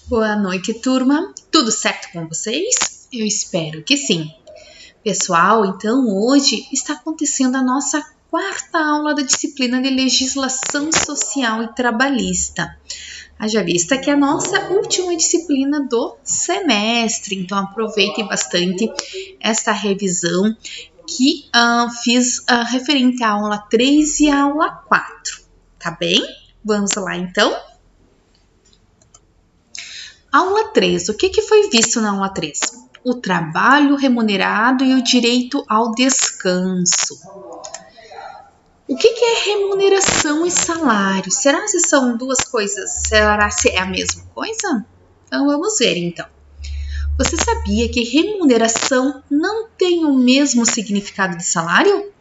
Boa noite, turma. Tudo certo com vocês? Eu espero que sim. Pessoal, então hoje está acontecendo a nossa quarta aula da disciplina de Legislação Social e Trabalhista. Haja vista que é a nossa última disciplina do semestre, então aproveitem bastante esta revisão que fiz referente à aula 3 e à aula 4, tá bem? Vamos lá então? Aula 3. O que foi visto na aula 3? O trabalho remunerado e o direito ao descanso. O que é remuneração e salário? Será que são duas coisas? Será que é a mesma coisa? Então vamos ver então. Você sabia que remuneração não tem o mesmo significado de salário?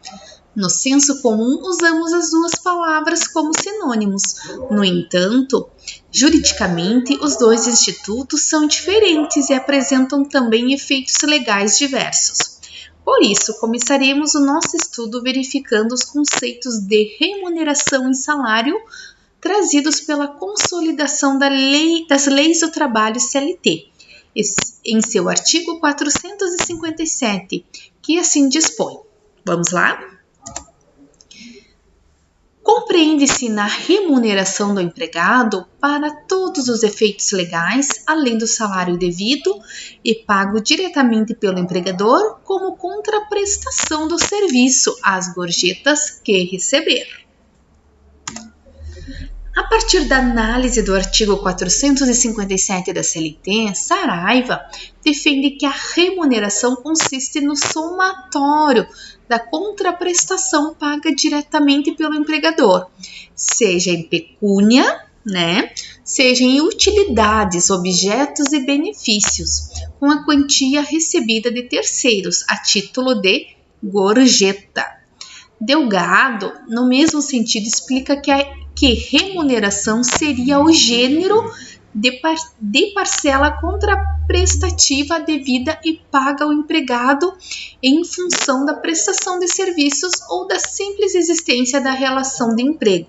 No senso comum, usamos as duas palavras como sinônimos. No entanto, juridicamente, os dois institutos são diferentes e apresentam também efeitos legais diversos. Por isso, começaremos o nosso estudo verificando os conceitos de remuneração e salário trazidos pela consolidação das leis do trabalho CLT, em seu artigo 457, que assim dispõe. Vamos lá? Compreende-se na remuneração do empregado para todos os efeitos legais, além do salário devido e pago diretamente pelo empregador como contraprestação do serviço, as gorjetas que receber. A partir da análise do artigo 457 da CLT, Saraiva defende que a remuneração consiste no somatório da contraprestação paga diretamente pelo empregador, seja em pecúnia, seja em utilidades, objetos e benefícios, com a quantia recebida de terceiros a título de gorjeta. Delgado, no mesmo sentido, explica que remuneração seria o gênero de parcela contraprestativa devida e paga ao empregado em função da prestação de serviços ou da simples existência da relação de emprego,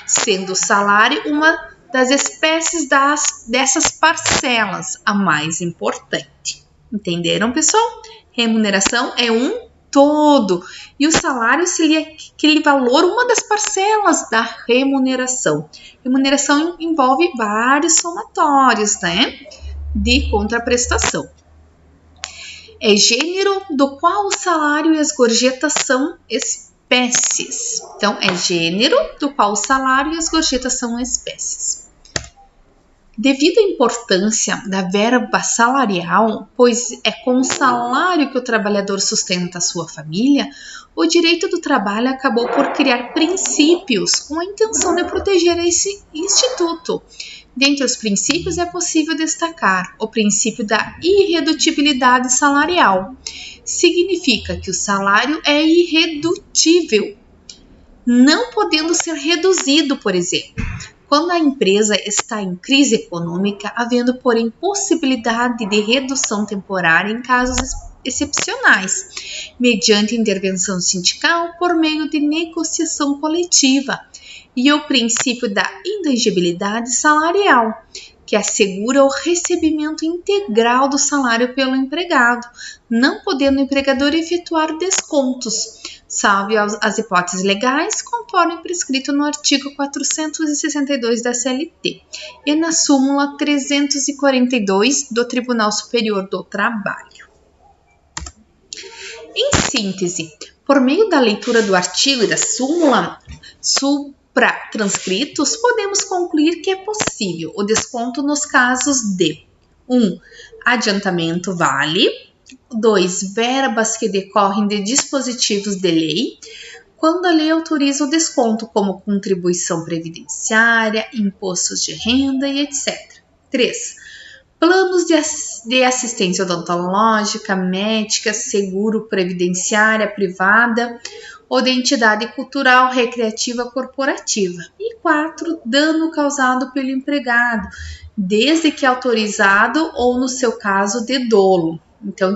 sendo o salário uma das espécies dessas parcelas, a mais importante. Entenderam, pessoal? Remuneração é um todo, e o salário seria aquele valor, uma das parcelas da remuneração. Remuneração envolve vários somatórios, de contraprestação. É gênero do qual o salário e as gorjetas são espécies. Então, é gênero do qual o salário e as gorjetas são espécies. Devido à importância da verba salarial, pois é com o salário que o trabalhador sustenta a sua família, o direito do trabalho acabou por criar princípios com a intenção de proteger esse instituto. Dentre os princípios é possível destacar o princípio da irredutibilidade salarial. Significa que o salário é irredutível, não podendo ser reduzido, por exemplo. Quando a empresa está em crise econômica, havendo, porém, possibilidade de redução temporária em casos excepcionais, mediante intervenção sindical por meio de negociação coletiva, e o princípio da intangibilidade salarial, que assegura o recebimento integral do salário pelo empregado, não podendo o empregador efetuar descontos, salvo as hipóteses legais, conforme prescrito no artigo 462 da CLT e na súmula 342 do Tribunal Superior do Trabalho. Em síntese, por meio da leitura do artigo e da súmula supratranscritos, podemos concluir que é possível o desconto nos casos de 1. Adiantamento vale, 2. Verbas que decorrem de dispositivos de lei, quando a lei autoriza o desconto, como contribuição previdenciária, impostos de renda e etc. 3. Planos de assistência odontológica, médica, seguro previdenciária privada ou de entidade cultural, recreativa, corporativa. E 4. Dano causado pelo empregado, desde que autorizado ou, no seu caso, de dolo. Então,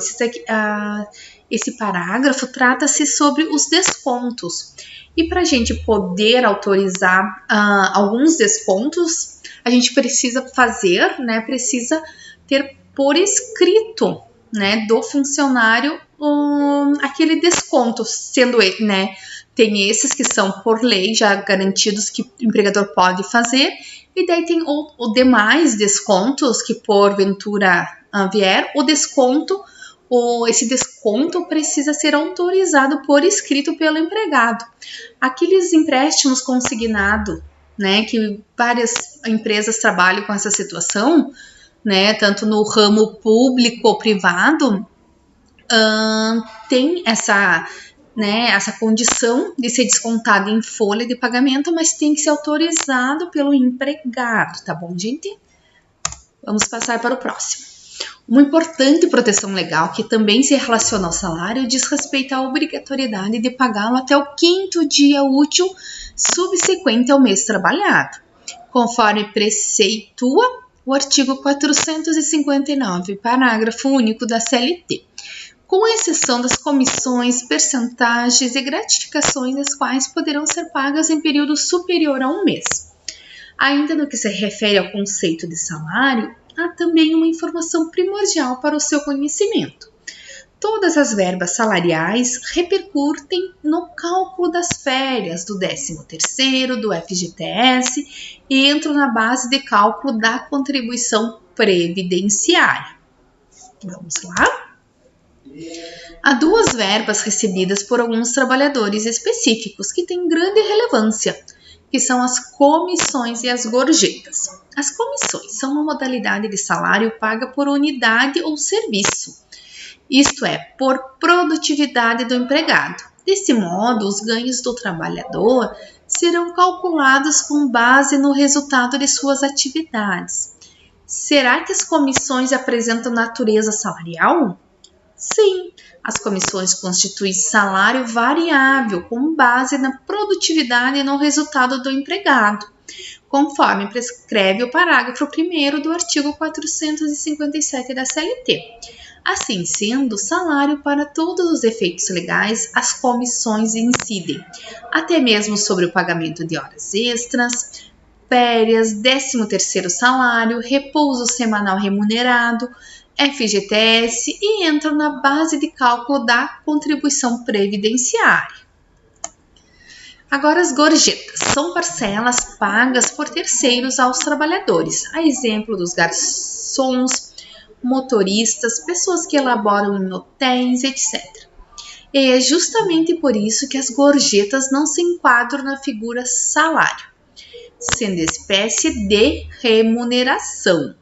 esse parágrafo trata-se sobre os descontos. E para a gente poder autorizar alguns descontos, a gente precisa fazer, né, precisa ter por escrito, né, do funcionário aquele desconto, sendo, né, tem esses que são por lei já garantidos que o empregador pode fazer, e daí tem o demais descontos que porventura vier, o desconto, esse desconto precisa ser autorizado por escrito pelo empregado. Aqueles empréstimos consignados, né, que várias empresas trabalham com essa situação, né, tanto no ramo público ou privado, tem essa, né, essa condição de ser descontado em folha de pagamento, mas tem que ser autorizado pelo empregado, tá bom, gente? Vamos passar para o próximo. Uma importante proteção legal que também se relaciona ao salário diz respeito à obrigatoriedade de pagá-lo até o 5º dia útil subsequente ao mês trabalhado, conforme preceitua o artigo 459, parágrafo único da CLT, com exceção das comissões, percentagens e gratificações, as quais poderão ser pagas em período superior a um mês. Ainda no que se refere ao conceito de salário, há também uma informação primordial para o seu conhecimento. Todas as verbas salariais repercutem no cálculo das férias, do 13º, do FGTS e entram na base de cálculo da contribuição previdenciária. Vamos lá? Há duas verbas recebidas por alguns trabalhadores específicos que têm grande relevância, que são as comissões e as gorjetas. As comissões são uma modalidade de salário paga por unidade ou serviço, isto é, por produtividade do empregado. Desse modo, os ganhos do trabalhador serão calculados com base no resultado de suas atividades. Será que as comissões apresentam natureza salarial? Sim, as comissões constituem salário variável com base na produtividade e no resultado do empregado, conforme prescreve o parágrafo 1º do artigo 457 da CLT. Assim sendo, salário para todos os efeitos legais, as comissões incidem, até mesmo sobre o pagamento de horas extras, férias, 13º salário, repouso semanal remunerado, FGTS e entram na base de cálculo da contribuição previdenciária. Agora, as gorjetas são parcelas pagas por terceiros aos trabalhadores, a exemplo dos garçons, motoristas, pessoas que elaboram em hotéis, etc. E é justamente por isso que as gorjetas não se enquadram na figura salário, sendo espécie de remuneração.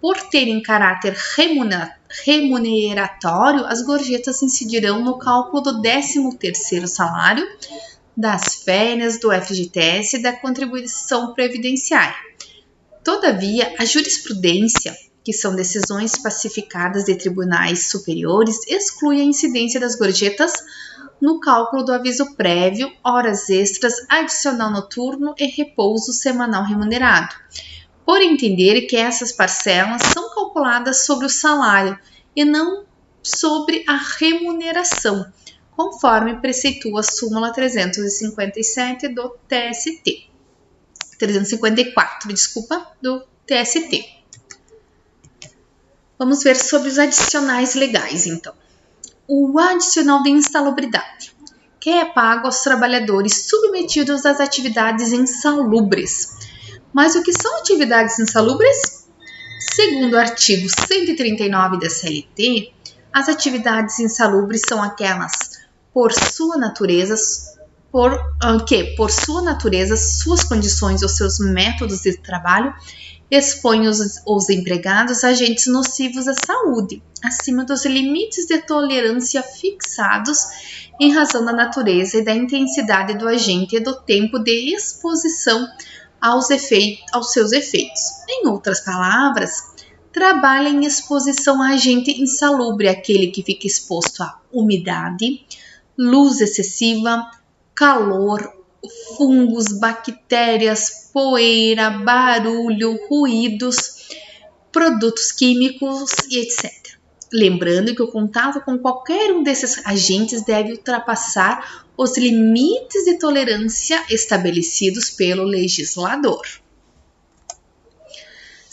Por terem caráter remuneratório, as gorjetas incidirão no cálculo do 13º salário, das férias, do FGTS e da contribuição previdenciária. Todavia, a jurisprudência, que são decisões pacificadas de tribunais superiores, exclui a incidência das gorjetas no cálculo do aviso prévio, horas extras, adicional noturno e repouso semanal remunerado, por entender que essas parcelas são calculadas sobre o salário e não sobre a remuneração, conforme preceitua a súmula 357 do TST. 354, do TST. Vamos ver sobre os adicionais legais, então. O adicional de insalubridade, que é pago aos trabalhadores submetidos às atividades insalubres. Mas o que são atividades insalubres? Segundo o artigo 139 da CLT, as atividades insalubres são aquelas por sua natureza, suas condições ou seus métodos de trabalho expõem os empregados a agentes nocivos à saúde, acima dos limites de tolerância fixados em razão da natureza e da intensidade do agente e do tempo de exposição aos seus efeitos. Em outras palavras, trabalha em exposição a agente insalubre, aquele que fica exposto a umidade, luz excessiva, calor, fungos, bactérias, poeira, barulho, ruídos, produtos químicos e etc. Lembrando que o contato com qualquer um desses agentes deve ultrapassar os limites de tolerância estabelecidos pelo legislador.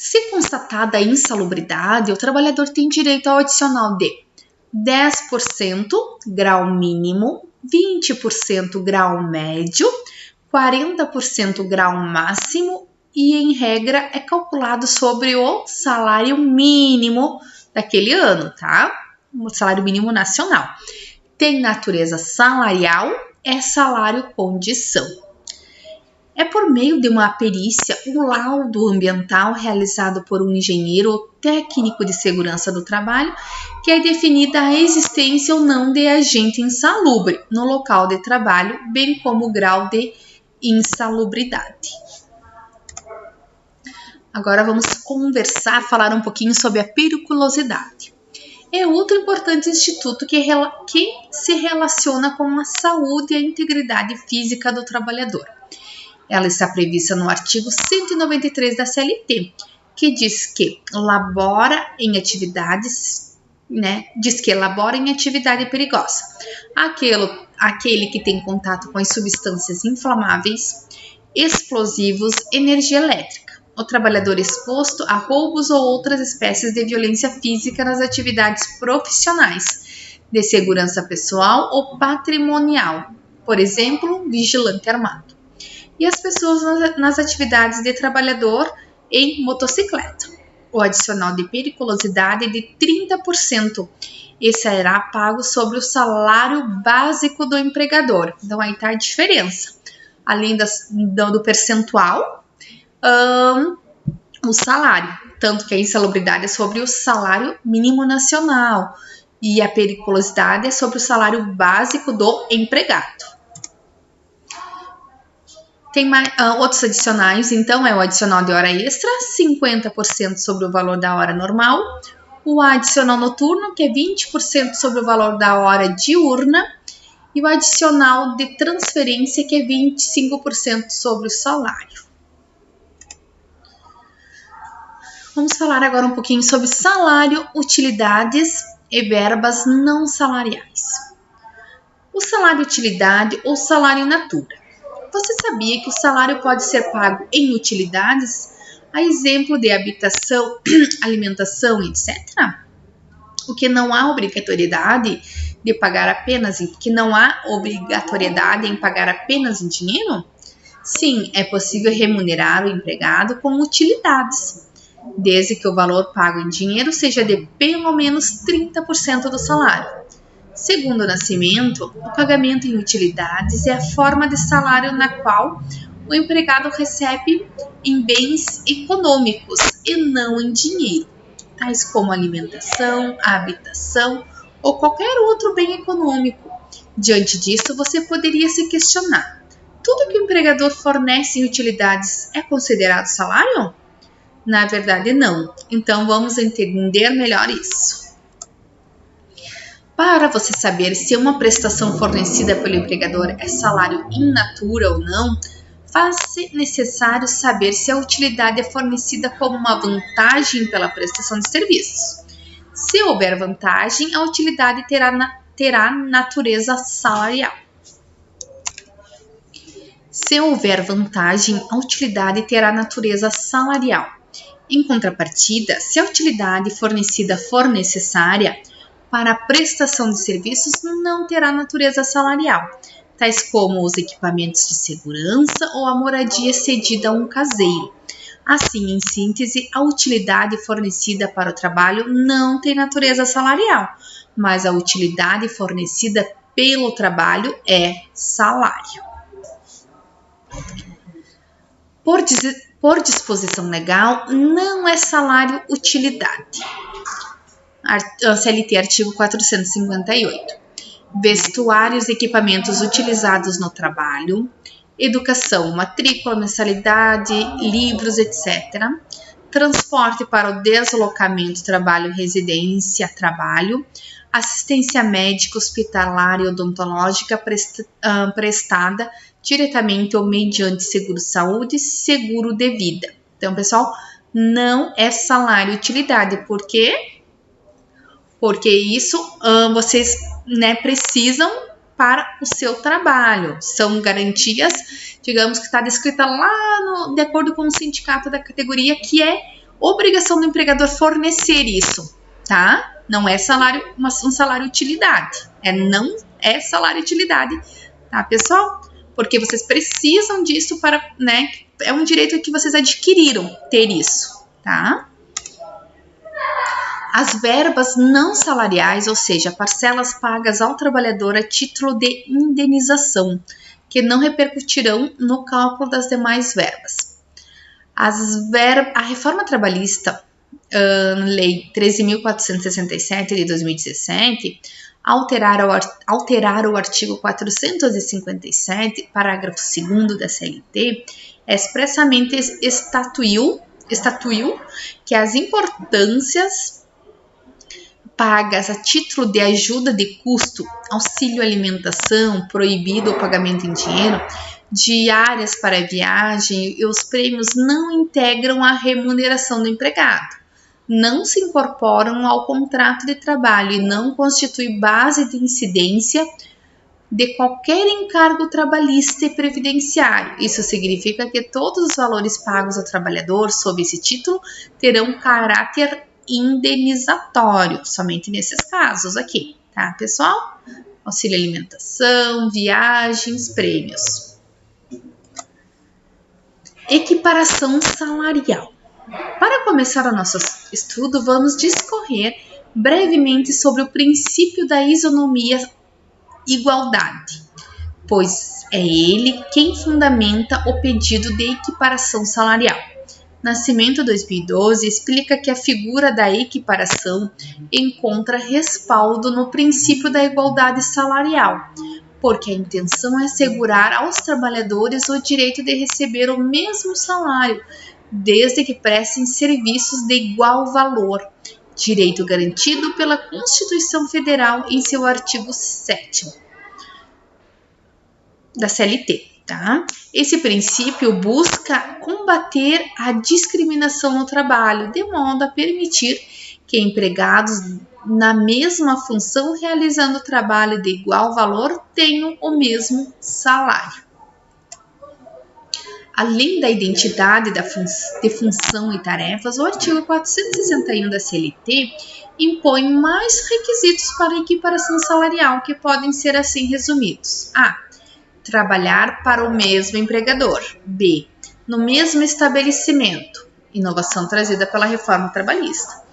Se constatada a insalubridade, o trabalhador tem direito ao adicional de 10% grau mínimo, 20% grau médio, 40% grau máximo e, em regra, é calculado sobre o salário mínimo daquele ano, tá? O salário mínimo nacional. Tem natureza salarial, é salário condição. É por meio de uma perícia, um laudo ambiental realizado por um engenheiro ou técnico de segurança do trabalho, que é definida a existência ou não de agente insalubre no local de trabalho, bem como o grau de insalubridade. Agora vamos falar um pouquinho sobre a periculosidade. É outro importante instituto que se relaciona com a saúde e a integridade física do trabalhador. Ela está prevista no artigo 193 da CLT, que diz que elabora em atividade perigosa. Aquele que tem contato com as substâncias inflamáveis, explosivos, energia elétrica. O trabalhador exposto a roubos ou outras espécies de violência física nas atividades profissionais, de segurança pessoal ou patrimonial, por exemplo, vigilante armado. E as pessoas nas atividades de trabalhador em motocicleta. O adicional de periculosidade é de 30% e será pago sobre o salário básico do empregador. Então aí está a diferença. Além do percentual, o salário. Tanto que a insalubridade é sobre o salário mínimo nacional e a periculosidade é sobre o salário básico do empregado. Tem outros adicionais, então é o adicional de hora extra, 50% sobre o valor da hora normal, o adicional noturno, que é 20% sobre o valor da hora diurna, e o adicional de transferência, que é 25% sobre o salário. Vamos falar agora um pouquinho sobre salário, utilidades e verbas não salariais. O salário utilidade ou salário in natura. Você sabia que o salário pode ser pago em utilidades, a exemplo de habitação, alimentação, etc? O que não há obrigatoriedade de pagar apenas em dinheiro? Sim, é possível remunerar o empregado com utilidades, desde que o valor pago em dinheiro seja de pelo menos 30% do salário. Segundo o Nascimento, o pagamento em utilidades é a forma de salário na qual o empregado recebe em bens econômicos e não em dinheiro, tais como alimentação, habitação ou qualquer outro bem econômico. Diante disso, você poderia se questionar: tudo que o empregador fornece em utilidades é considerado salário? Na verdade, não. Então, vamos entender melhor isso. Para você saber se uma prestação fornecida pelo empregador é salário in natura ou não, faz-se necessário saber se a utilidade é fornecida como uma vantagem pela prestação de serviços. Se houver vantagem, a utilidade terá natureza salarial. Se houver vantagem, a utilidade terá natureza salarial. Em contrapartida, se a utilidade fornecida for necessária para a prestação de serviços, não terá natureza salarial, tais como os equipamentos de segurança ou a moradia cedida a um caseiro. Assim, em síntese, a utilidade fornecida para o trabalho não tem natureza salarial, mas a utilidade fornecida pelo trabalho é salário. Por disposição legal, não é salário utilidade. CLT artigo 458. Vestuários e equipamentos utilizados no trabalho, educação, matrícula, mensalidade, livros, etc. Transporte para o deslocamento, trabalho, residência, trabalho, assistência médica, hospitalar e odontológica prestada diretamente ou mediante seguro-saúde, seguro de vida. Então, pessoal, não é salário utilidade. Por quê? Porque isso vocês precisam para o seu trabalho. São garantias, digamos que está descrita lá de acordo com o sindicato da categoria, que é Obrigação do empregador fornecer isso, tá? Não é um salário utilidade. Não é salário utilidade, tá, pessoal? Porque vocês precisam disso para, né? É um direito que vocês adquiriram ter isso, tá? As verbas não salariais, ou seja, parcelas pagas ao trabalhador a título de indenização, que não repercutirão no cálculo das demais verbas. A reforma trabalhista, Lei 13.467 de 2017, alterar o artigo 457, parágrafo 2º da CLT, expressamente estatuiu que as importâncias pagas a título de ajuda de custo, auxílio alimentação, proibido o pagamento em dinheiro, diárias para viagem e os prêmios não integram a remuneração do empregado, não se incorporam ao contrato de trabalho e não constituem base de incidência de qualquer encargo trabalhista e previdenciário. Isso significa que todos os valores pagos ao trabalhador sob esse título terão caráter indenizatório, somente nesses casos aqui, tá, pessoal? Auxílio alimentação, viagens, prêmios. Equiparação salarial. Para começar o nosso estudo, vamos discorrer brevemente sobre o princípio da isonomia igualdade, pois é ele quem fundamenta o pedido de equiparação salarial. Nascimento 2012 explica que a figura da equiparação encontra respaldo no princípio da igualdade salarial, porque a intenção é assegurar aos trabalhadores o direito de receber o mesmo salário, desde que prestem serviços de igual valor, direito garantido pela Constituição Federal em seu artigo 7º da CLT. Tá? Esse princípio busca combater a discriminação no trabalho, de modo a permitir que empregados na mesma função realizando trabalho de igual valor tenham o mesmo salário. Além da identidade de função e tarefas, o artigo 461 da CLT impõe mais requisitos para a equiparação salarial, que podem ser assim resumidos. A. Trabalhar para o mesmo empregador. B. No mesmo estabelecimento. Inovação trazida pela reforma trabalhista.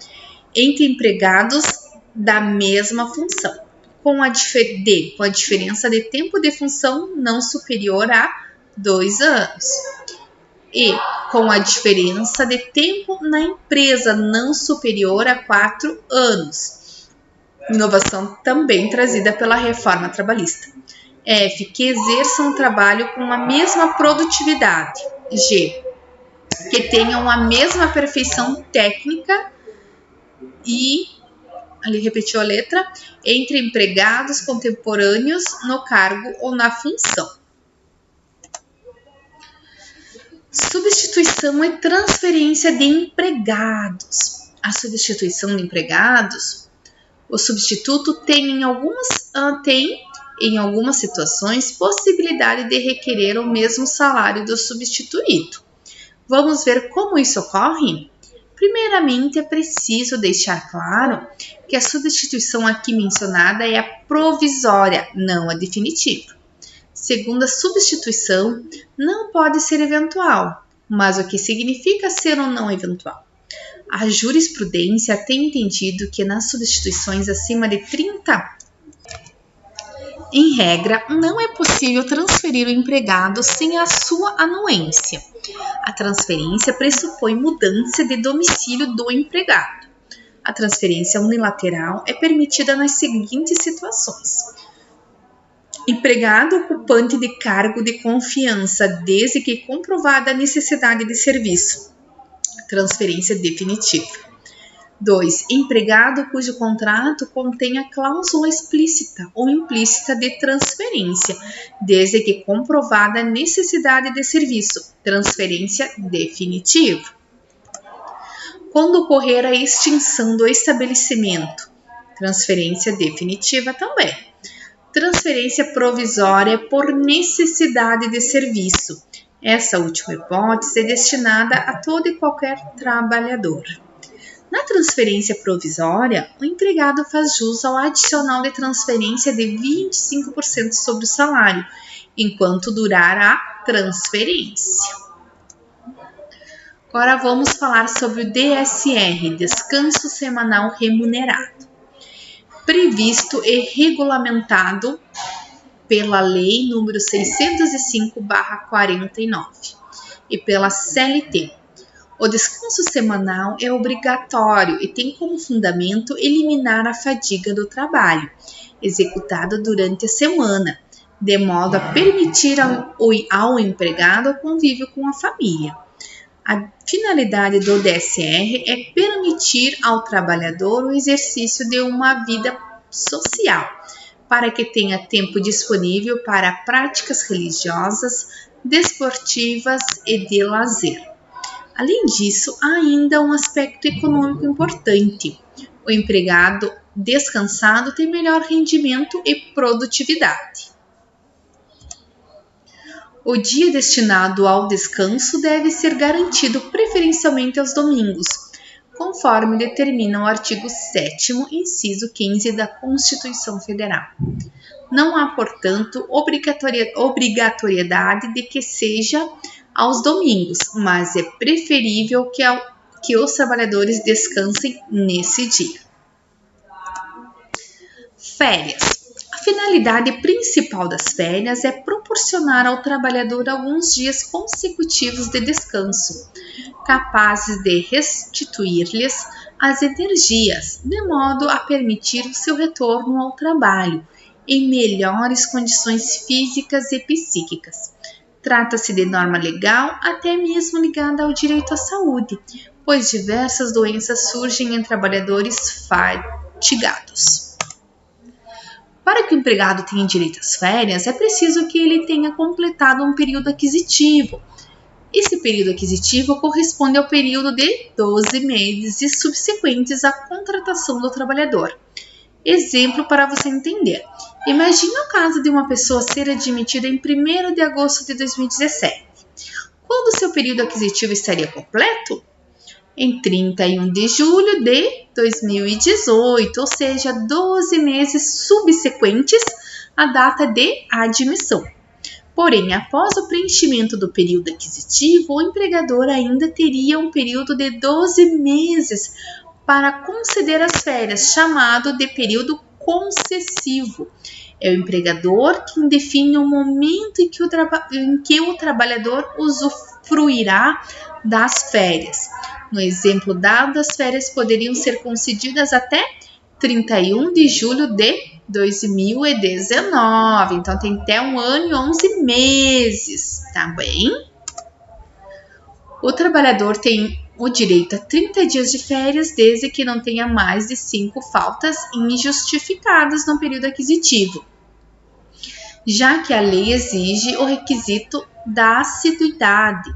Entre empregados da mesma função. Com a diferença de tempo de função não superior a 2 anos. E com a diferença de tempo na empresa não superior a 4 anos. Inovação também trazida pela reforma trabalhista. F. Que exerçam o trabalho com a mesma produtividade. G. Que tenham a mesma perfeição técnica e, ali repetiu a letra, entre empregados contemporâneos no cargo ou na função. Substituição e transferência de empregados. A substituição de empregados, o substituto tem em algumas situações, possibilidade de requerer o mesmo salário do substituído. Vamos ver como isso ocorre? Primeiramente, é preciso deixar claro que a substituição aqui mencionada é a provisória, não a definitiva. Segundo, a substituição não pode ser eventual, mas o que significa ser ou não eventual? A jurisprudência tem entendido que nas substituições acima de 30, em regra, não é possível transferir o empregado sem a sua anuência. A transferência pressupõe mudança de domicílio do empregado. A transferência unilateral é permitida nas seguintes situações: empregado ocupante de cargo de confiança, desde que comprovada a necessidade de serviço. Transferência definitiva. 2. Empregado cujo contrato contenha cláusula explícita ou implícita de transferência, desde que comprovada a necessidade de serviço. Transferência definitiva. Quando ocorrer a extinção do estabelecimento. Transferência definitiva também. Transferência provisória por necessidade de serviço. Essa última hipótese é destinada a todo e qualquer trabalhador. Na transferência provisória, o empregado faz jus ao adicional de transferência de 25% sobre o salário, enquanto durar a transferência. Agora vamos falar sobre o DSR, Descanso Semanal Remunerado. Previsto e regulamentado pela Lei nº 605/49 e pela CLT. O descanso semanal é obrigatório e tem como fundamento eliminar a fadiga do trabalho, executada durante a semana, de modo a permitir ao empregado o convívio com a família. A finalidade do DSR é permitir ao trabalhador o exercício de uma vida social, para que tenha tempo disponível para práticas religiosas, desportivas e de lazer. Além disso, há ainda um aspecto econômico importante. O empregado descansado tem melhor rendimento e produtividade. O dia destinado ao descanso deve ser garantido preferencialmente aos domingos, conforme determina o artigo 7º, inciso 15 da Constituição Federal. Não há, portanto, obrigatoriedade de que seja aos domingos, mas é preferível que os trabalhadores descansem nesse dia. Férias. A finalidade principal das férias é proporcionar ao trabalhador alguns dias consecutivos de descanso, capazes de restituir-lhes as energias, de modo a permitir o seu retorno ao trabalho em melhores condições físicas e psíquicas. Trata-se de norma legal, até mesmo ligada ao direito à saúde, pois diversas doenças surgem em trabalhadores fatigados. Para que o empregado tenha direito às férias, é preciso que ele tenha completado um período aquisitivo. Esse período aquisitivo corresponde ao período de 12 meses subsequentes à contratação do trabalhador. Exemplo para você entender. Imagine o caso de uma pessoa ser admitida em 1º de agosto de 2017. Quando seu período aquisitivo estaria completo? Em 31 de julho de 2018, ou seja, 12 meses subsequentes à data de admissão. Porém, após o preenchimento do período aquisitivo, o empregador ainda teria um período de 12 meses para conceder as férias, chamado de período concessivo. É o empregador quem define o momento em que o trabalhador usufruirá das férias. No exemplo dado, as férias poderiam ser concedidas até 31 de julho de 2019. Então, tem até 1 ano e 11 meses, tá bem? O trabalhador tem o direito a 30 dias de férias, desde que não tenha mais de 5 faltas injustificadas no período aquisitivo, já que a lei exige o requisito da assiduidade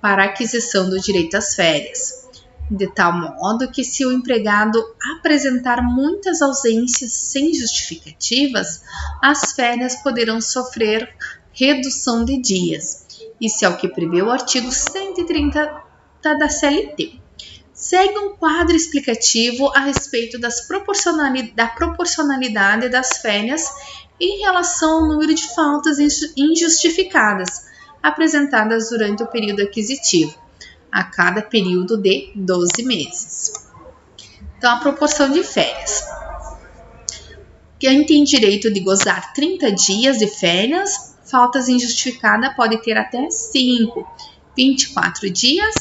para a aquisição do direito às férias, de tal modo que, se o empregado apresentar muitas ausências sem justificativas, as férias poderão sofrer redução de dias. Isso é o que prevê o artigo 130 da CLT. Segue um quadro explicativo a respeito da proporcionalidade das férias em relação ao número de faltas injustificadas apresentadas durante o período aquisitivo, a cada período de 12 meses. Então, a proporção de férias. Quem tem direito de gozar 30 dias de férias, faltas injustificadas pode ter até 5, 24 dias,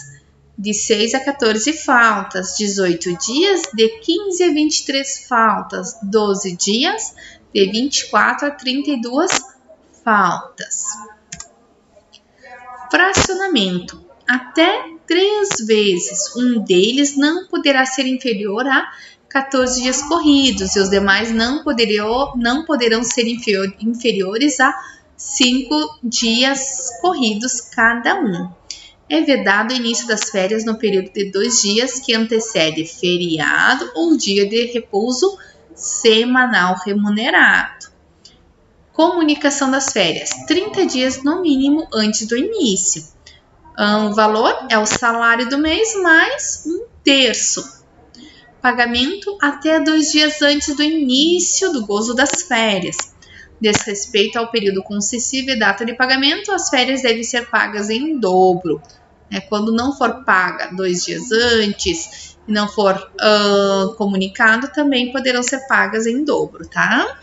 de 6 a 14 faltas, 18 dias, de 15 a 23 faltas, 12 dias, de 24 a 32 faltas. Fracionamento. Até 3 vezes. Um deles não poderá ser inferior a 14 dias corridos e os demais não poderão ser inferiores a 5 dias corridos cada um. É vedado o início das férias no período de 2 dias que antecede feriado ou dia de repouso semanal remunerado. Comunicação das férias, 30 dias no mínimo antes do início. O valor é o salário do mês mais 1/3. Pagamento até 2 dias antes do início do gozo das férias. Desrespeito ao período concessivo e data de pagamento, as férias devem ser pagas em dobro. Quando não for paga 2 dias antes e não for comunicado, também poderão ser pagas em dobro, tá?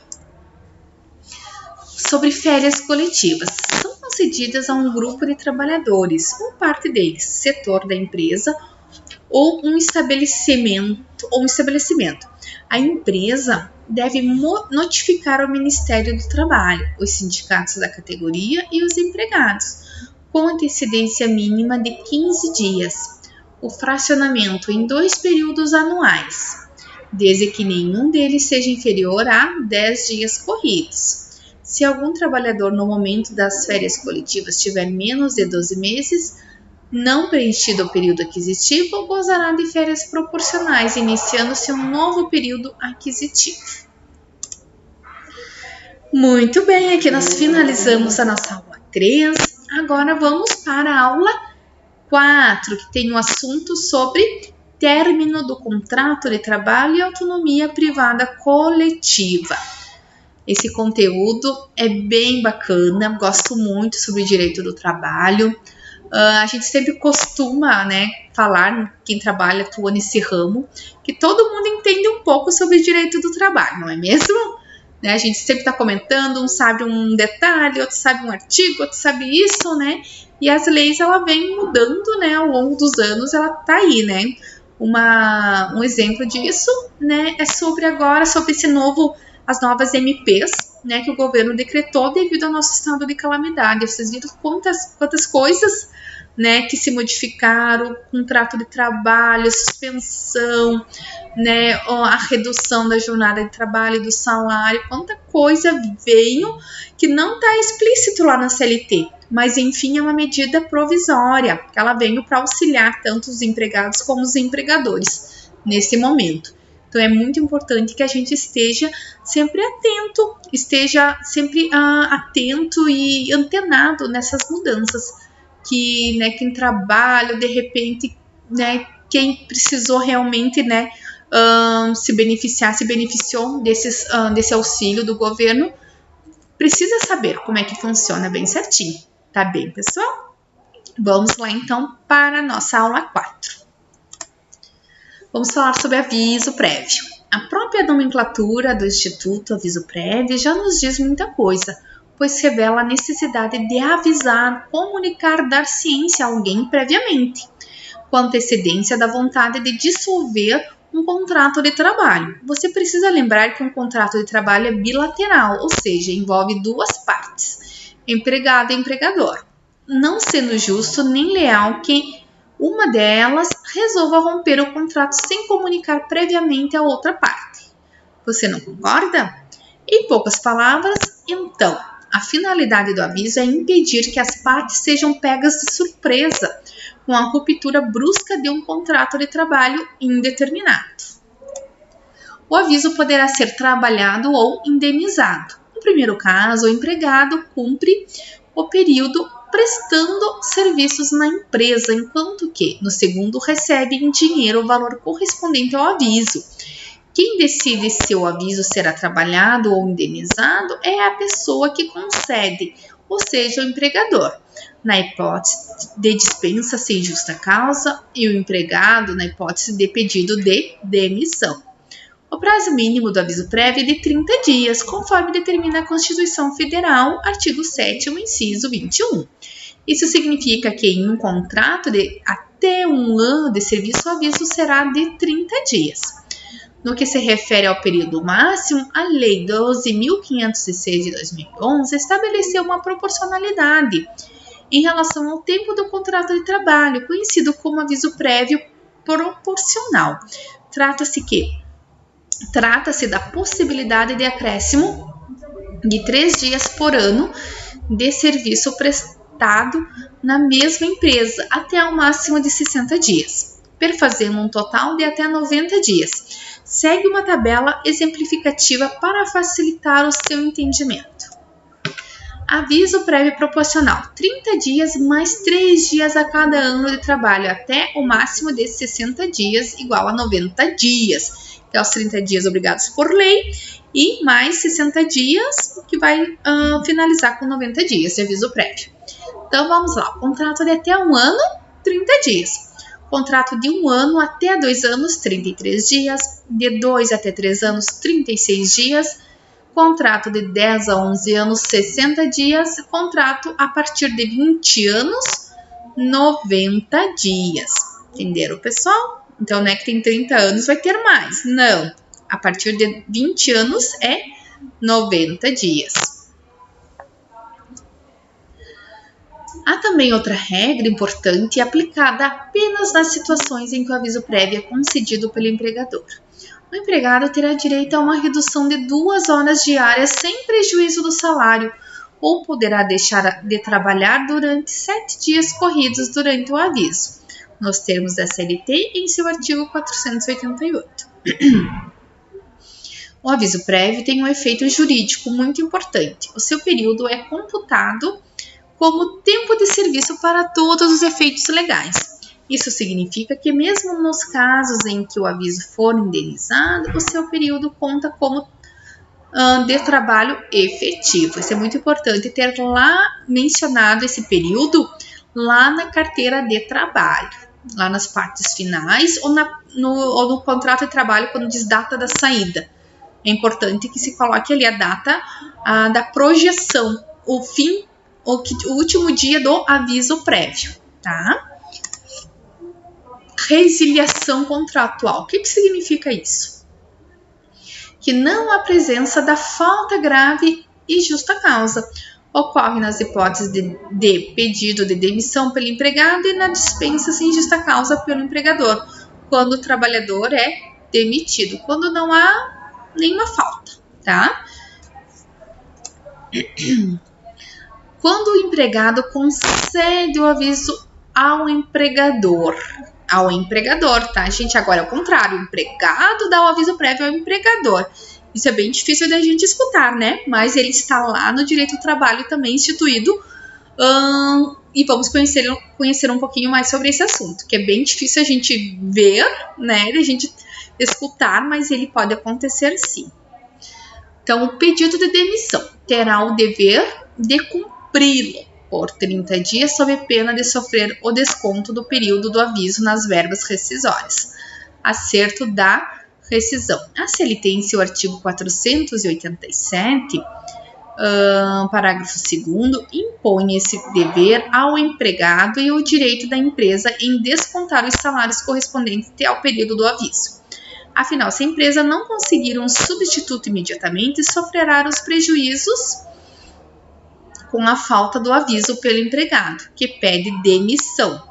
Sobre férias coletivas. São concedidas a um grupo de trabalhadores, ou parte deles, setor da empresa ou um estabelecimento. A empresa deve notificar ao Ministério do Trabalho, os sindicatos da categoria e os empregados, com antecedência mínima de 15 dias. O fracionamento em 2 períodos anuais, desde que nenhum deles seja inferior a 10 dias corridos. Se algum trabalhador no momento das férias coletivas tiver menos de 12 meses, não preenchido o período aquisitivo, gozará de férias proporcionais, iniciando-se um novo período aquisitivo. Muito bem, aqui nós finalizamos a nossa aula 3. Agora vamos para a aula 4, que tem um assunto sobre término do contrato de trabalho e autonomia privada coletiva. Esse conteúdo é bem bacana, gosto muito sobre direito do trabalho. A gente sempre costuma, falar, quem trabalha, atua nesse ramo, que todo mundo entende um pouco sobre direito do trabalho, não é mesmo? A gente sempre está comentando, um sabe um detalhe, outro sabe um artigo, outro sabe isso, E as leis, ela vem mudando, ao longo dos anos, ela tá aí, Um exemplo disso, é sobre as novas MPs, que o governo decretou devido ao nosso estado de calamidade. Vocês viram quantas coisas, que se modificaram, contrato de trabalho, suspensão, a redução da jornada de trabalho e do salário, quanta coisa veio que não está explícito lá na CLT, mas enfim é uma medida provisória, que ela veio para auxiliar tanto os empregados como os empregadores nesse momento. Então é muito importante que a gente esteja sempre atento e antenado nessas mudanças, que quem trabalha, de repente, quem precisou realmente se beneficiou desse auxílio do governo, precisa saber como é que funciona bem certinho. Tá bem, pessoal? Vamos lá então para a nossa aula 4. Vamos falar sobre aviso prévio. A própria nomenclatura do Instituto Aviso Prévio já nos diz muita coisa, pois revela a necessidade de avisar, comunicar, dar ciência a alguém previamente, com antecedência da vontade de dissolver um contrato de trabalho. Você precisa lembrar que um contrato de trabalho é bilateral, ou seja, envolve 2 partes, empregado e empregador, não sendo justo nem leal que uma delas resolva romper o contrato sem comunicar previamente a outra parte. Você não concorda? Em poucas palavras, então, a finalidade do aviso é impedir que as partes sejam pegas de surpresa com a ruptura brusca de um contrato de trabalho indeterminado. O aviso poderá ser trabalhado ou indenizado. No primeiro caso, o empregado cumpre o período prestando serviços na empresa, enquanto que, no segundo, recebe em dinheiro o valor correspondente ao aviso. Quem decide se o aviso será trabalhado ou indenizado é a pessoa que concede, ou seja, o empregador, na hipótese de dispensa sem justa causa, e o empregado na hipótese de pedido de demissão. O prazo mínimo do aviso prévio é de 30 dias, conforme determina a Constituição Federal, artigo 7º, inciso 21. Isso significa que em um contrato de até 1 ano de serviço, o aviso será de 30 dias. No que se refere ao período máximo, a Lei 12.506 de 2011 estabeleceu uma proporcionalidade em relação ao tempo do contrato de trabalho, conhecido como aviso prévio proporcional. Trata-se da possibilidade de acréscimo de 3 dias por ano de serviço prestado na mesma empresa, até um máximo de 60 dias, perfazendo um total de até 90 dias. Segue uma tabela exemplificativa para facilitar o seu entendimento. Aviso prévio proporcional, 30 dias mais 3 dias a cada ano de trabalho, até o máximo de 60 dias, igual a 90 dias, que é os 30 dias obrigados por lei, e mais 60 dias, que vai finalizar com 90 dias de aviso prévio. Então, vamos lá, contrato de até um ano, 30 dias. Contrato de 1 ano até 2 anos, 33 dias. De 2 até 3 anos, 36 dias. Contrato de 10 a 11 anos, 60 dias. Contrato a partir de 20 anos, 90 dias. Entenderam, pessoal? Então, não é que tem 30 anos, vai ter mais. Não. A partir de 20 anos é 90 dias. Há também outra regra importante aplicada apenas nas situações em que o aviso prévio é concedido pelo empregador. O empregado terá direito a uma redução de 2 horas diárias sem prejuízo do salário, ou poderá deixar de trabalhar durante 7 dias corridos durante o aviso, nos termos da CLT em seu artigo 488. O aviso prévio tem um efeito jurídico muito importante. O seu período é computado como tempo de serviço para todos os efeitos legais. Isso significa que mesmo nos casos em que o aviso for indenizado, o seu período conta como de trabalho efetivo. Isso é muito importante ter lá mencionado esse período lá na carteira de trabalho, lá nas partes finais ou no contrato de trabalho quando diz data da saída. É importante que se coloque ali a data da projeção, o último dia do aviso prévio, tá? Resiliação contratual. O que significa isso? Que não há presença da falta grave e justa causa. Ocorre nas hipóteses de pedido de demissão pelo empregado e na dispensa sem justa causa pelo empregador, quando o trabalhador é demitido, quando não há nenhuma falta, tá? Quando o empregado concede o aviso ao empregador, tá, gente? Agora é o contrário, o empregado dá o aviso prévio ao empregador. Isso é bem difícil da gente escutar, né? Mas ele está lá no direito do trabalho também instituído, e vamos conhecer um pouquinho mais sobre esse assunto, que é bem difícil a gente ver, né? A gente escutar, mas ele pode acontecer sim. Então, o pedido de demissão terá o dever de cumpri-lo por 30 dias, sob pena de sofrer o desconto do período do aviso nas verbas rescisórias. Acerto da rescisão. A CLT, em seu artigo 487, parágrafo 2º, impõe esse dever ao empregado e o direito da empresa em descontar os salários correspondentes ao período do aviso. Afinal, se a empresa não conseguir um substituto imediatamente, sofrerá os prejuízos com a falta do aviso pelo empregado, que pede demissão.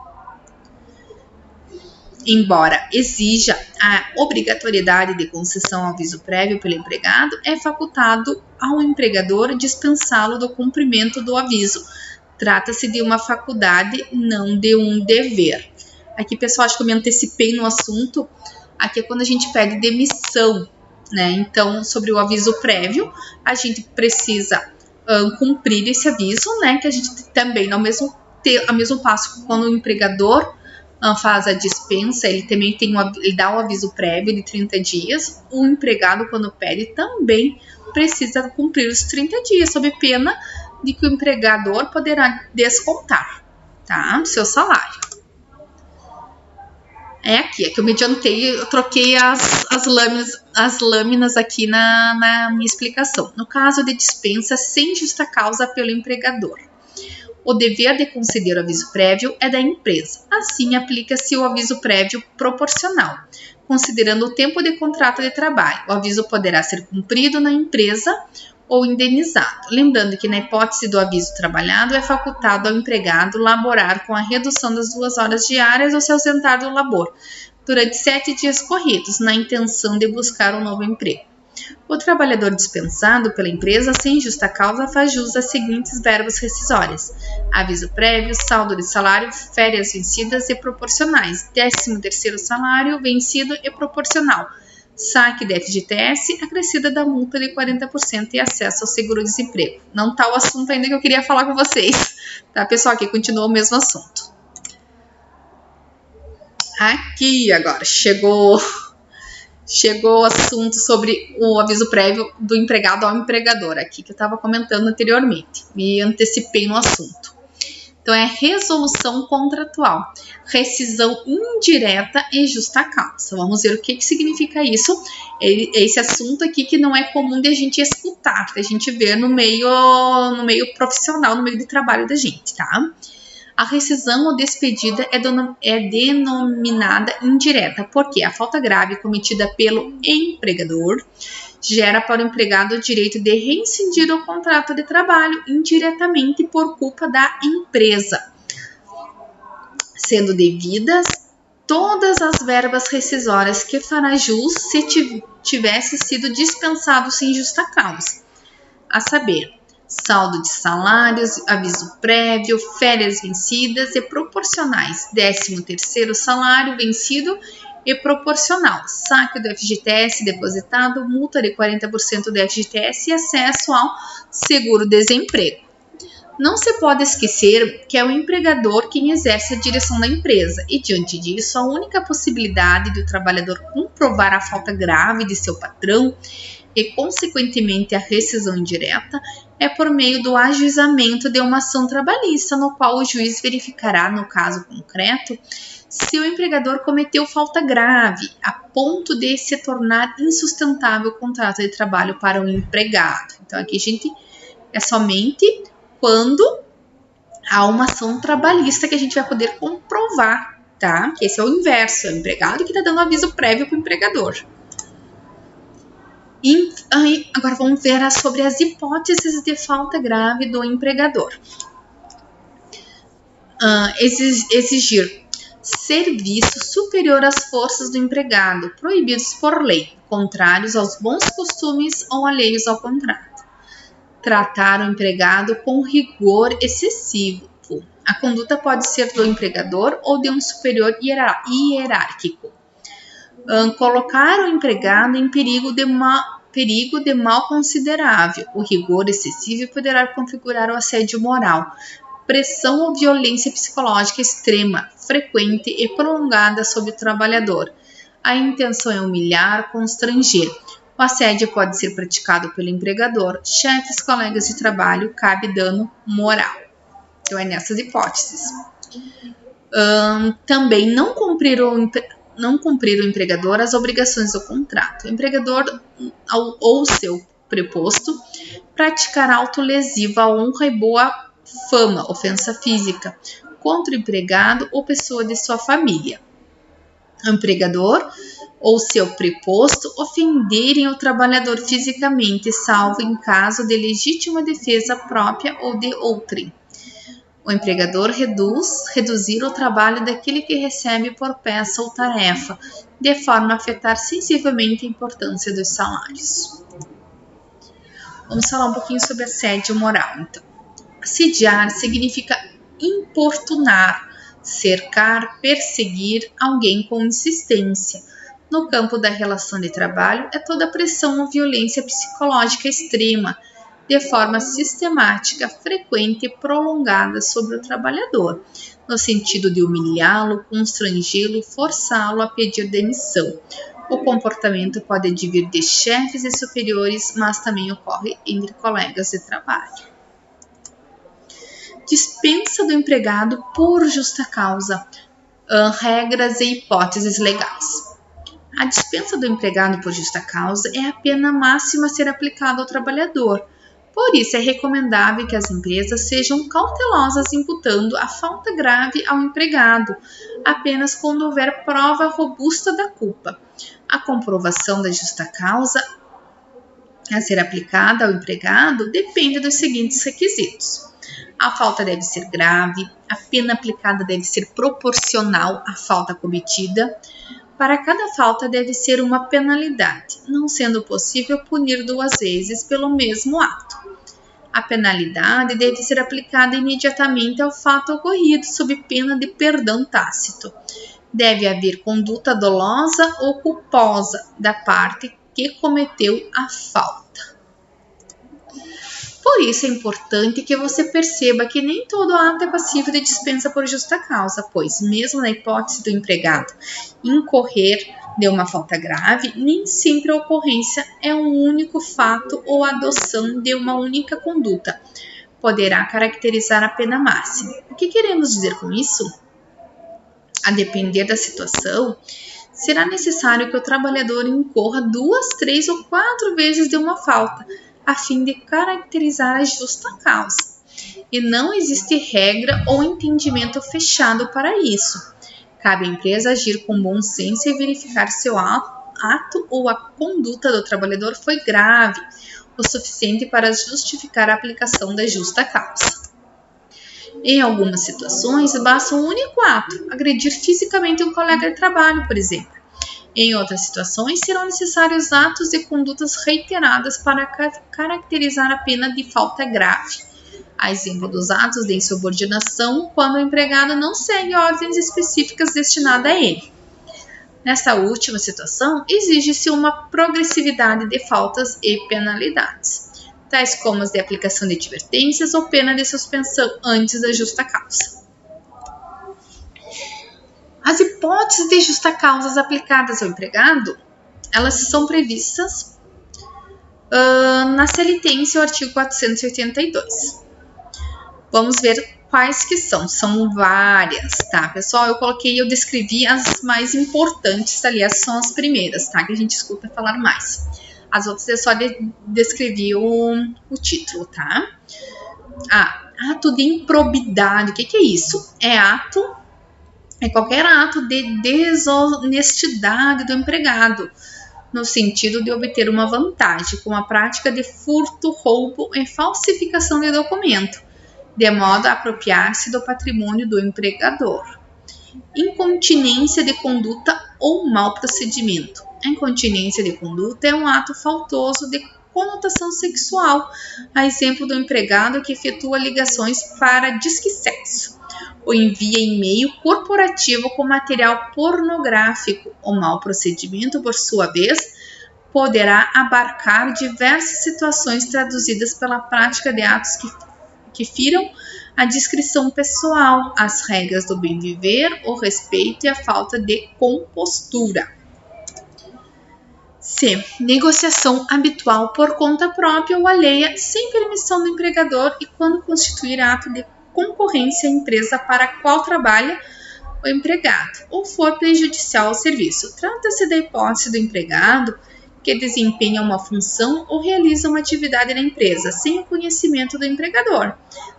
Embora exija a obrigatoriedade de concessão ao aviso prévio pelo empregado, é facultado ao empregador dispensá-lo do cumprimento do aviso. Trata-se de uma faculdade, não de um dever. Aqui, pessoal, acho que eu me antecipei no assunto. Aqui é quando a gente pede demissão, né? Então, sobre o aviso prévio, a gente precisa cumprir esse aviso, né? Que a gente também, ao mesmo passo, quando o empregador faz a dispensa, ele também ele dá o aviso prévio de 30 dias. O empregado, quando pede, também precisa cumprir os 30 dias, sob pena de que o empregador poderá descontar, tá? O seu salário. É que eu me adiantei, eu troquei as lâminas aqui na minha explicação. No caso de dispensa sem justa causa pelo empregador, o dever de conceder o aviso prévio é da empresa. Assim, aplica-se o aviso prévio proporcional, considerando o tempo de contrato de trabalho. O aviso poderá ser cumprido na empresa ou indenizado. Lembrando que, na hipótese do aviso trabalhado, é facultado ao empregado laborar com a redução das 2 horas diárias ou se ausentar do labor durante 7 dias corridos, na intenção de buscar um novo emprego. O trabalhador dispensado pela empresa sem justa causa faz jus às seguintes verbas rescisórias: aviso prévio, saldo de salário, férias vencidas e proporcionais, 13º salário vencido e proporcional, saque da FGTS, acrescida da multa de 40% e acesso ao seguro-desemprego. Não tá o assunto ainda que eu queria falar com vocês, tá, pessoal? Aqui continua o mesmo assunto. Aqui agora chegou o assunto sobre o aviso prévio do empregado ao empregador, aqui que eu estava comentando anteriormente, me antecipei no assunto. Então, é resolução contratual, rescisão indireta e justa causa. Vamos ver o que significa isso. É esse assunto aqui que não é comum de a gente escutar, de a gente ver no meio profissional, no meio de trabalho da gente, tá? A rescisão ou despedida é denominada indireta, porque a falta grave cometida pelo empregador gera para o empregado o direito de rescindir o contrato de trabalho indiretamente por culpa da empresa, sendo devidas todas as verbas rescisórias que fará jus se tivesse sido dispensado sem justa causa, a saber, saldo de salários, aviso prévio, férias vencidas e proporcionais, 13º salário vencido e proporcional, saque do FGTS depositado, multa de 40% do FGTS e acesso ao seguro-desemprego. Não se pode esquecer que é o empregador quem exerce a direção da empresa e, diante disso, a única possibilidade de o trabalhador comprovar a falta grave de seu patrão e, consequentemente, a rescisão indireta é por meio do ajuizamento de uma ação trabalhista, no qual o juiz verificará, no caso concreto, se o empregador cometeu falta grave, a ponto de se tornar insustentável o contrato de trabalho para o empregado. Então, aqui, gente, é somente quando há uma ação trabalhista que a gente vai poder comprovar, tá? Que esse é o inverso, é o empregado que está dando aviso prévio para o empregador. E agora vamos ver sobre as hipóteses de falta grave do empregador. Exigir serviço superior às forças do empregado, proibidos por lei, contrários aos bons costumes ou alheios ao contrato. Tratar o empregado com rigor excessivo. A conduta pode ser do empregador ou de um superior hierárquico. Colocar o empregado em perigo de mal considerável. O rigor excessivo poderá configurar o assédio moral, pressão ou violência psicológica extrema, frequente e prolongada sobre o trabalhador. A intenção é humilhar, constranger. O assédio pode ser praticado pelo empregador, chefes, colegas de trabalho, cabe dano moral. Então, é nessas hipóteses. Também não cumprir o empregador as obrigações do contrato. O empregador ou seu preposto praticar auto lesivo à honra e boa fama, ofensa física, contra o empregado ou pessoa de sua família. O empregador ou seu preposto ofenderem o trabalhador fisicamente, salvo em caso de legítima defesa própria ou de outrem. O empregador reduzir o trabalho daquele que recebe por peça ou tarefa, de forma a afetar sensivelmente a importância dos salários. Vamos falar um pouquinho sobre assédio moral, então. Assediar significa importunar, cercar, perseguir alguém com insistência. No campo da relação de trabalho, é toda pressão ou violência psicológica extrema, de forma sistemática, frequente e prolongada sobre o trabalhador, no sentido de humilhá-lo, constrangê-lo, forçá-lo a pedir demissão. O comportamento pode advir de chefes e superiores, mas também ocorre entre colegas de trabalho. Dispensa do empregado por justa causa. Regras e hipóteses legais. A dispensa do empregado por justa causa é a pena máxima a ser aplicada ao trabalhador. Por isso, é recomendável que as empresas sejam cautelosas imputando a falta grave ao empregado, apenas quando houver prova robusta da culpa. A comprovação da justa causa a ser aplicada ao empregado depende dos seguintes requisitos. A falta deve ser grave, a pena aplicada deve ser proporcional à falta cometida. Para cada falta deve ser uma penalidade, não sendo possível punir 2 vezes pelo mesmo ato. A penalidade deve ser aplicada imediatamente ao fato ocorrido, sob pena de perdão tácito. Deve haver conduta dolosa ou culposa da parte que cometeu a falta. Por isso é importante que você perceba que nem todo ato é passível de dispensa por justa causa, pois, mesmo na hipótese do empregado incorrer de uma falta grave, nem sempre a ocorrência é um único fato ou a adoção de uma única conduta poderá caracterizar a pena máxima. O que queremos dizer com isso? A depender da situação, será necessário que o trabalhador incorra 2, 3 ou 4 vezes de uma falta, a fim de caracterizar a justa causa. E não existe regra ou entendimento fechado para isso. Cabe à empresa agir com bom senso e verificar se o ato ou a conduta do trabalhador foi grave o suficiente para justificar a aplicação da justa causa. Em algumas situações, basta um único ato, agredir fisicamente um colega de trabalho, por exemplo. Em outras situações, serão necessários atos e condutas reiteradas para caracterizar a pena de falta grave. A exemplo dos atos de insubordinação, quando o empregado não segue ordens específicas destinadas a ele. Nesta última situação, exige-se uma progressividade de faltas e penalidades, tais como as de aplicação de advertências ou pena de suspensão antes da justa causa. As hipóteses de justa causa aplicadas ao empregado, elas são previstas na CLT em seu artigo 482. Vamos ver quais que são várias, tá, pessoal? Eu descrevi as mais importantes, aliás, são as primeiras, tá, que a gente escuta falar mais. As outras eu só descrevi o título, tá? Ato de improbidade, o que é isso? É qualquer ato de desonestidade do empregado, no sentido de obter uma vantagem, como a prática de furto, roubo e falsificação de documento, de modo a apropriar-se do patrimônio do empregador. Incontinência de conduta ou mau procedimento. A incontinência de conduta é um ato faltoso de conotação sexual, a exemplo do empregado que efetua ligações para disque-sexo, ou envia e-mail corporativo com material pornográfico. O mau procedimento, por sua vez, poderá abarcar diversas situações traduzidas pela prática de atos que firam a discrição pessoal, as regras do bem viver, o respeito e a falta de compostura. C. Negociação habitual por conta própria ou alheia, sem permissão do empregador e quando constituir ato de concorrência à empresa para a qual trabalha o empregado, ou for prejudicial ao serviço. Trata-se da hipótese do empregado que desempenha uma função ou realiza uma atividade na empresa sem o conhecimento do empregador,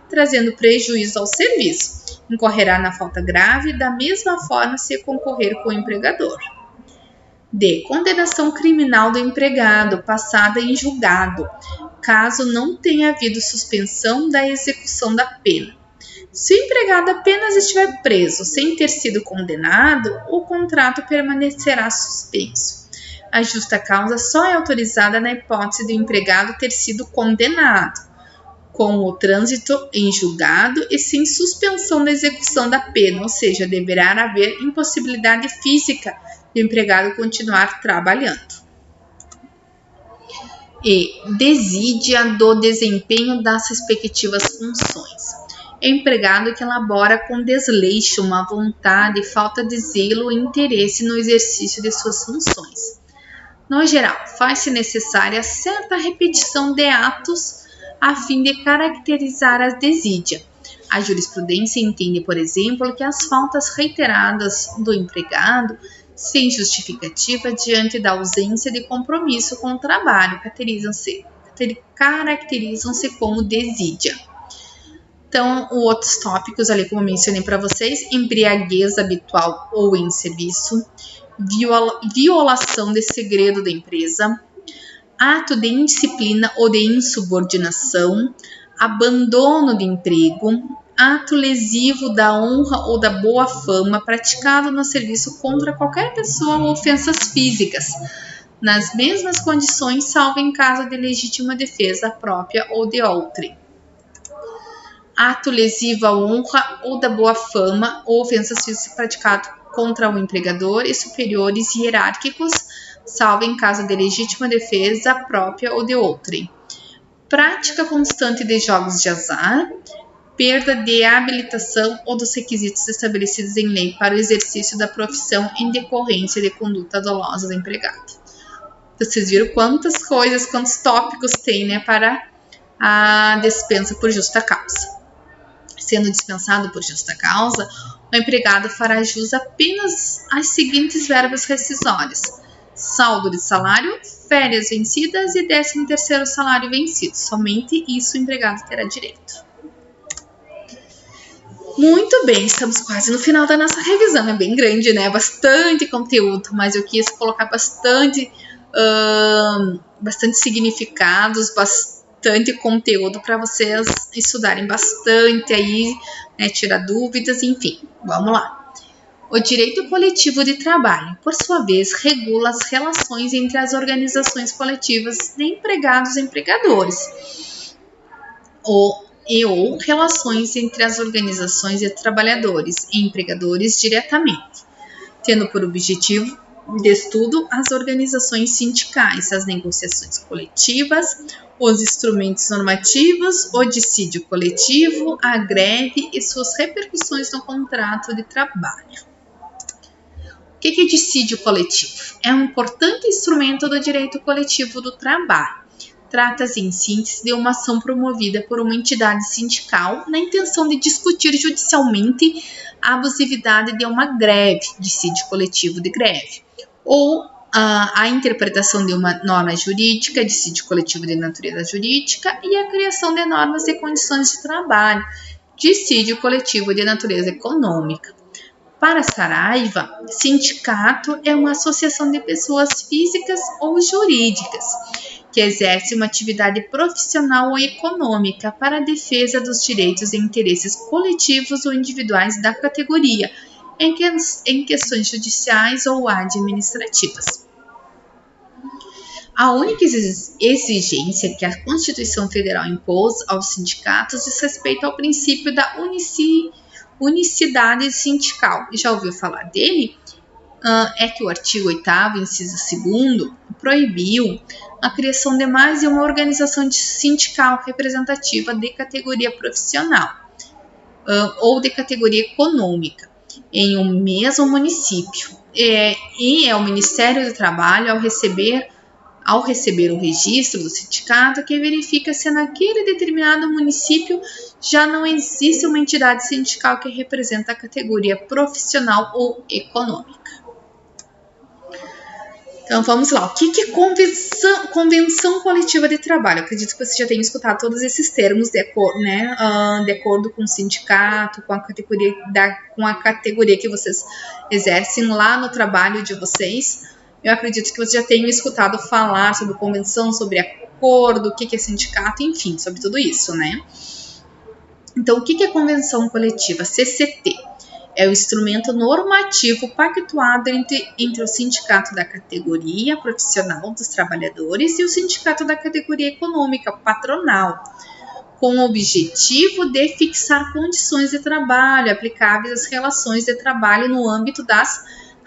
trazendo prejuízo ao serviço. Incorrerá na falta grave da mesma forma se concorrer com o empregador. D. Condenação criminal do empregado, passada em julgado, caso não tenha havido suspensão da execução da pena. Se o empregado apenas estiver preso sem ter sido condenado, o contrato permanecerá suspenso. A justa causa só é autorizada na hipótese do empregado ter sido condenado, com o trânsito em julgado e sem suspensão da execução da pena, ou seja, deverá haver impossibilidade física do empregado continuar trabalhando. E desídia do desempenho das respectivas funções. É empregado que elabora com desleixo, má vontade, falta de zelo ou interesse no exercício de suas funções. No geral, faz-se necessária certa repetição de atos a fim de caracterizar a desídia. A jurisprudência entende, por exemplo, que as faltas reiteradas do empregado, sem justificativa diante da ausência de compromisso com o trabalho, caracterizam-se como desídia. Então, outros tópicos ali, como eu mencionei para vocês, embriaguez habitual ou em serviço, violação de segredo da empresa, ato de indisciplina ou de insubordinação, abandono de emprego, ato lesivo da honra ou da boa fama praticado no serviço contra qualquer pessoa ou ofensas físicas, nas mesmas condições, salvo em caso de legítima defesa própria ou de outrem. Ato lesivo à honra ou da boa fama ou ofensas físicas praticado contra o empregador e superiores hierárquicos, salvo em caso de legítima defesa própria ou de outrem. Prática constante de jogos de azar, perda de habilitação ou dos requisitos estabelecidos em lei para o exercício da profissão em decorrência de conduta dolosa do empregado. Vocês viram quantas coisas, quantos tópicos tem, né, para a dispensa por justa causa. Sendo dispensado por justa causa, o empregado fará jus apenas às seguintes verbas rescisórias: saldo de salário, férias vencidas e 13º salário vencido. Somente isso o empregado terá direito. Muito bem, estamos quase no final da nossa revisão. É bem grande, né? Bastante conteúdo, mas eu quis colocar bastante significados, bastante conteúdo para vocês estudarem bastante aí, né? Tirar dúvidas, enfim. Vamos lá. O direito coletivo de trabalho, por sua vez, regula as relações entre as organizações coletivas de empregados e empregadores, ou relações entre as organizações de trabalhadores e empregadores diretamente, tendo por objetivo de estudo as organizações sindicais, as negociações coletivas, os instrumentos normativos, o dissídio coletivo, a greve e suas repercussões no contrato de trabalho. O que é dissídio coletivo? É um importante instrumento do direito coletivo do trabalho. Trata-se, em síntese, de uma ação promovida por uma entidade sindical na intenção de discutir judicialmente a abusividade de uma greve, dissídio coletivo de greve, ou a interpretação de uma norma jurídica, dissídio coletivo de natureza jurídica, e a criação de normas e condições de trabalho, dissídio coletivo de natureza econômica. Para Saraiva, sindicato é uma associação de pessoas físicas ou jurídicas que exerce uma atividade profissional ou econômica para a defesa dos direitos e interesses coletivos ou individuais da categoria, em questões judiciais ou administrativas. A única exigência que a Constituição Federal impôs aos sindicatos diz respeito ao princípio da unicidade sindical. Já ouviu falar dele? É que o artigo 8º, inciso 2º, proibiu a criação de mais de uma organização sindical representativa de categoria profissional ou de categoria econômica em um mesmo município. E é o Ministério do Trabalho, ao receber o registro do sindicato, que verifica se naquele determinado município já não existe uma entidade sindical que representa a categoria profissional ou econômica. Então, vamos lá. O que é convenção coletiva de trabalho? Eu acredito que você já tenha escutado todos esses termos de acordo com o sindicato, com a categoria que vocês exercem lá no trabalho de vocês. Eu acredito que você já tenha escutado falar sobre convenção, sobre acordo, o que é sindicato, enfim, sobre tudo isso, né? Então, o que é convenção coletiva? CCT. É o instrumento normativo pactuado entre o sindicato da categoria profissional dos trabalhadores e o sindicato da categoria econômica patronal, com o objetivo de fixar condições de trabalho aplicáveis às relações de trabalho no âmbito das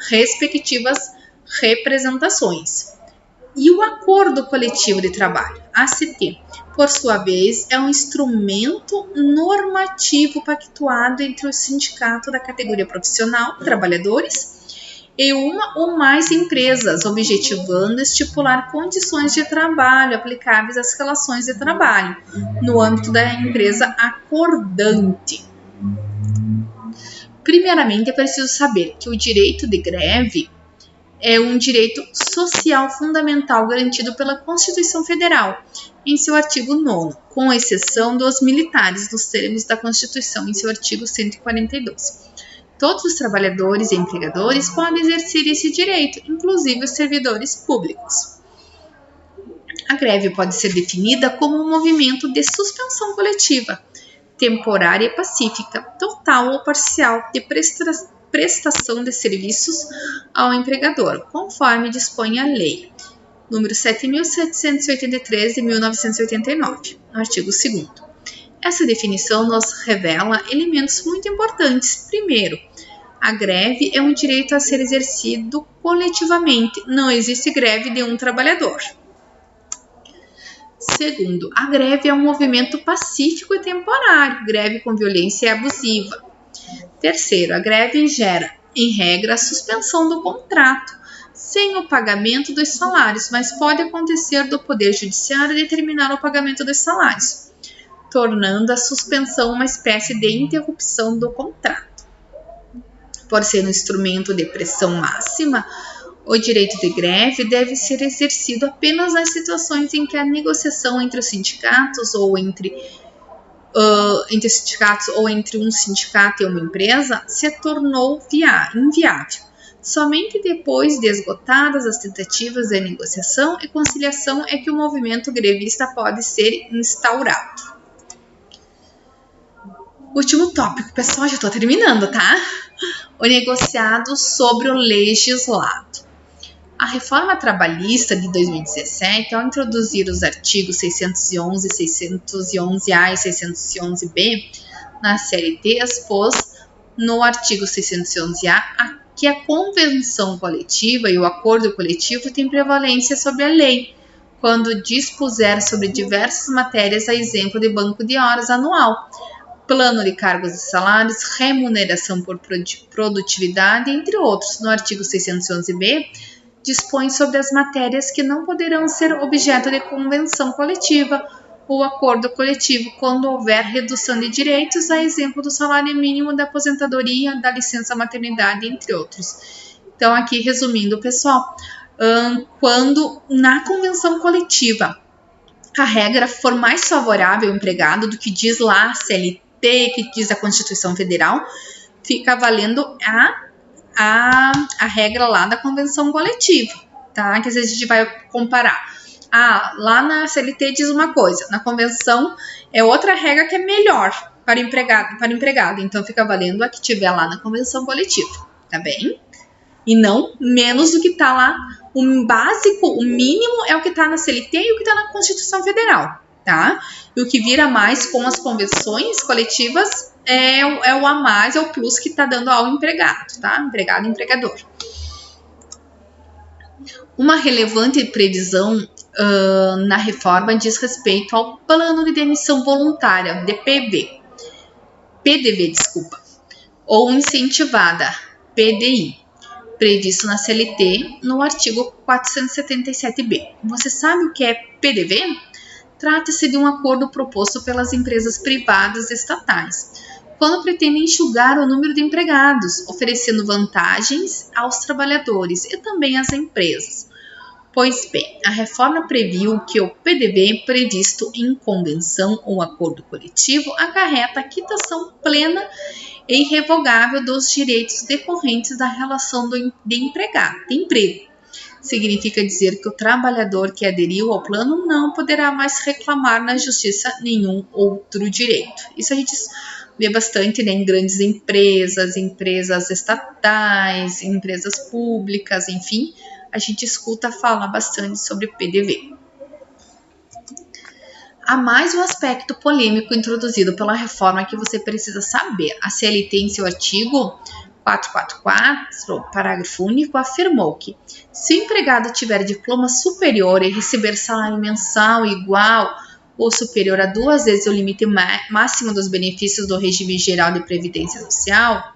respectivas representações. E o acordo coletivo de trabalho, ACT, por sua vez, é um instrumento normativo pactuado entre o sindicato da categoria profissional, trabalhadores, e uma ou mais empresas, objetivando estipular condições de trabalho aplicáveis às relações de trabalho, no âmbito da empresa acordante. Primeiramente, é preciso saber que o direito de greve é um direito social fundamental garantido pela Constituição Federal, em seu artigo 9º, com exceção dos militares, nos termos da Constituição, em seu artigo 142. Todos os trabalhadores e empregadores podem exercer esse direito, inclusive os servidores públicos. A greve pode ser definida como um movimento de suspensão coletiva, temporária e pacífica, total ou parcial, de prestação de serviços ao empregador, conforme dispõe a lei número 7.783 de 1989, artigo 2º. Essa definição nos revela elementos muito importantes. Primeiro, A greve é um direito a ser exercido coletivamente. Não existe greve de um trabalhador. Segundo, a greve é um movimento pacífico e temporário. Greve com violência é abusiva. Terceiro, a greve gera, em regra, a suspensão do contrato, sem o pagamento dos salários, mas pode acontecer do Poder Judiciário determinar o pagamento dos salários, tornando a suspensão uma espécie de interrupção do contrato. Por ser um instrumento de pressão máxima, o direito de greve deve ser exercido apenas nas situações em que a negociação entre os sindicatos ou entre sindicatos ou entre um sindicato e uma empresa se tornou inviável. Somente depois de esgotadas as tentativas de negociação e conciliação é que o movimento grevista pode ser instaurado. Último tópico, pessoal, já estou terminando, tá? O negociado sobre o legislado. A reforma trabalhista de 2017, ao introduzir os artigos 611, 611A e 611B na CLT, expôs no artigo 611A que a convenção coletiva e o acordo coletivo têm prevalência sobre a lei, quando dispuser sobre diversas matérias, a exemplo de banco de horas anual, plano de cargos e salários, remuneração por produtividade, entre outros. No artigo 611B, dispõe sobre as matérias que não poderão ser objeto de convenção coletiva ou acordo coletivo quando houver redução de direitos, a exemplo do salário mínimo, da aposentadoria, da licença maternidade, entre outros. Então, aqui resumindo, pessoal, quando na convenção coletiva a regra for mais favorável ao empregado do que diz lá a CLT, que diz a Constituição Federal, fica valendo a regra lá da convenção coletiva, tá? Que às vezes a gente vai comparar. Lá na CLT diz uma coisa, na convenção é outra regra que é melhor para o empregado. Então fica valendo a que tiver lá na convenção coletiva, tá bem? E não menos do que está lá. O básico, o mínimo é o que está na CLT e o que está na Constituição Federal, tá? E o que vira mais com as convenções coletivas é o a mais, é o plus que está dando ao empregado, tá? Empregado e empregador. Uma relevante previsão na reforma diz respeito ao plano de demissão voluntária, PDV, ou incentivada, PDI, previsto na CLT no artigo 477B. Você sabe o que é PDV? Trata-se de um acordo proposto pelas empresas privadas e estatais, quando pretendem enxugar o número de empregados, oferecendo vantagens aos trabalhadores e também às empresas. Pois bem, a reforma previu que o PDV previsto em convenção ou acordo coletivo acarreta a quitação plena e irrevogável dos direitos decorrentes da relação de emprego. Significa dizer que o trabalhador que aderiu ao plano não poderá mais reclamar na justiça nenhum outro direito. Isso a gente vê bastante, né, em grandes empresas estatais, empresas públicas, enfim, a gente escuta falar bastante sobre PDV. Há mais um aspecto polêmico introduzido pela reforma que você precisa saber. A CLT, em seu artigo 444, parágrafo único, afirmou que se o empregado tiver diploma superior e receber salário mensal igual ou superior a 2 vezes o limite máximo dos benefícios do regime geral de previdência social,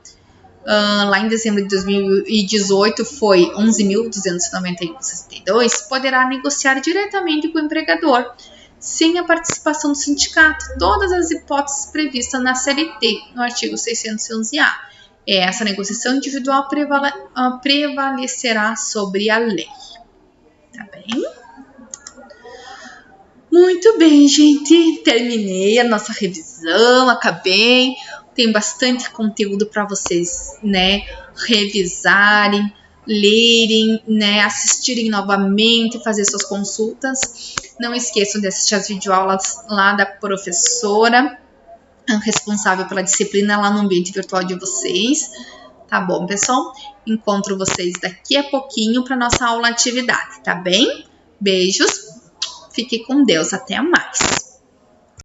lá em dezembro de 2018 foi 11.291,62, poderá negociar diretamente com o empregador, sem a participação do sindicato, todas as hipóteses previstas na CLT, no artigo 611A. Essa negociação individual prevalecerá sobre a lei. Tá bem? Muito bem, gente. Terminei a nossa revisão, acabei. Tem bastante conteúdo para vocês, né, revisarem, lerem, né, assistirem novamente, fazer suas consultas. Não esqueçam de assistir as videoaulas lá da professora responsável pela disciplina lá no ambiente virtual de vocês. Tá bom, pessoal? Encontro vocês daqui a pouquinho para nossa aula atividade, tá bem? Beijos, fique com Deus, até mais!